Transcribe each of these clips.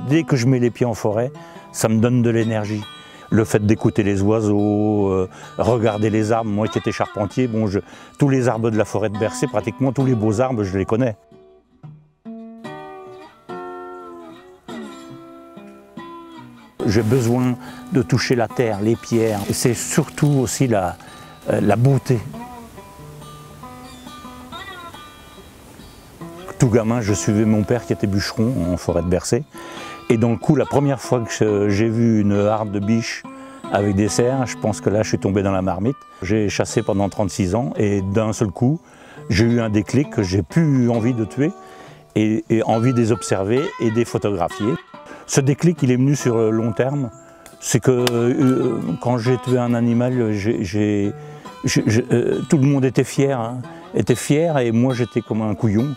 dès que je mets les pieds en forêt, ça me donne de l'énergie. Le fait d'écouter les oiseaux, regarder les arbres, moi qui étais charpentier, bon, tous les arbres de la forêt de Bercé, pratiquement tous les beaux arbres, je les connais. J'ai besoin de toucher la terre, les pierres, et c'est surtout aussi la beauté. Tout gamin, je suivais mon père qui était bûcheron en forêt de Bercé. Et dans le coup, la première fois que j'ai vu une harde de biche avec des cerfs, je pense que là, je suis tombé dans la marmite. J'ai chassé pendant 36 ans et d'un seul coup, j'ai eu un déclic que j'ai plus eu envie de tuer et envie de les observer et de les photographier. Ce déclic, il est venu sur le long terme. C'est que quand j'ai tué un animal, tout le monde était fier. Hein. Était fier et moi j'étais comme un couillon.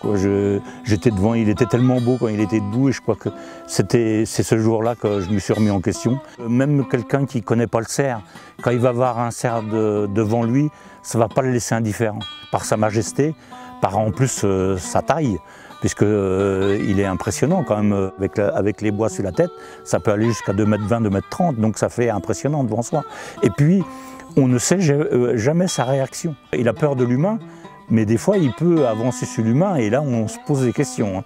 J'étais devant, il était tellement beau quand il était debout et je crois que c'est ce jour-là que je me suis remis en question. Même quelqu'un qui ne connaît pas le cerf, quand il va voir un cerf devant lui, ça ne va pas le laisser indifférent. Par sa majesté, par en plus sa taille, puisqu'il est impressionnant quand même avec les bois sur la tête, ça peut aller jusqu'à 2,20 m, 2,30 m, donc ça fait impressionnant devant soi. Et puis, on ne sait jamais sa réaction. Il a peur de l'humain, mais des fois il peut avancer sur l'humain et là on se pose des questions.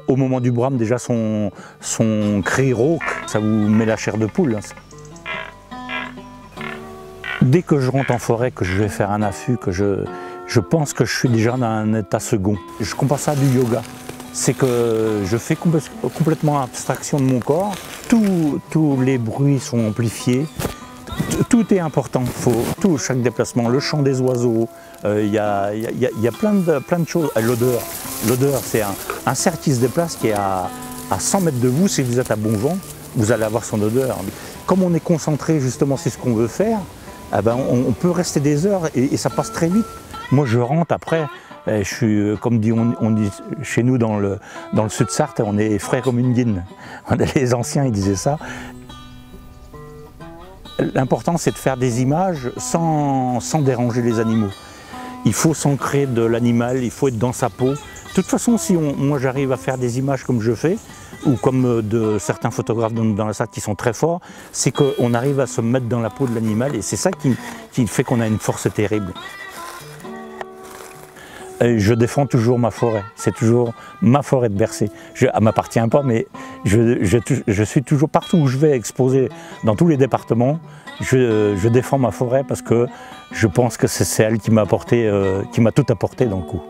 Au moment du brame, déjà son cri rauque, ça vous met la chair de poule. Dès que je rentre en forêt, que je vais faire un affût, que je pense que je suis déjà dans un état second. Je compare ça à du yoga. C'est que je fais complètement abstraction de mon corps. Tous les bruits sont amplifiés. Tout est important. Chaque déplacement, le chant des oiseaux, il y a plein de choses. L'odeur, c'est un cerf qui se déplace qui est à 100 mètres de vous. Si vous êtes à bon vent, vous allez avoir son odeur. Comme on est concentré justement sur ce qu'on veut faire, eh ben, on peut rester des heures et ça passe très vite. Moi je rentre après, je suis, comme on dit chez nous dans le sud Sarthe, on est frais comme une guine. Les anciens ils disaient ça. L'important c'est de faire des images sans déranger les animaux. Il faut s'ancrer de l'animal, il faut être dans sa peau. De toute façon, si moi j'arrive à faire des images comme je fais, ou comme de certains photographes dans la salle qui sont très forts, c'est qu'on arrive à se mettre dans la peau de l'animal et c'est ça qui fait qu'on a une force terrible. Et je défends toujours ma forêt, c'est toujours ma forêt de Bercé. Elle ne m'appartient pas, mais je suis toujours partout où je vais exposer, dans tous les départements, je défends ma forêt parce que je pense que c'est elle qui m'a tout apporté dans le coup.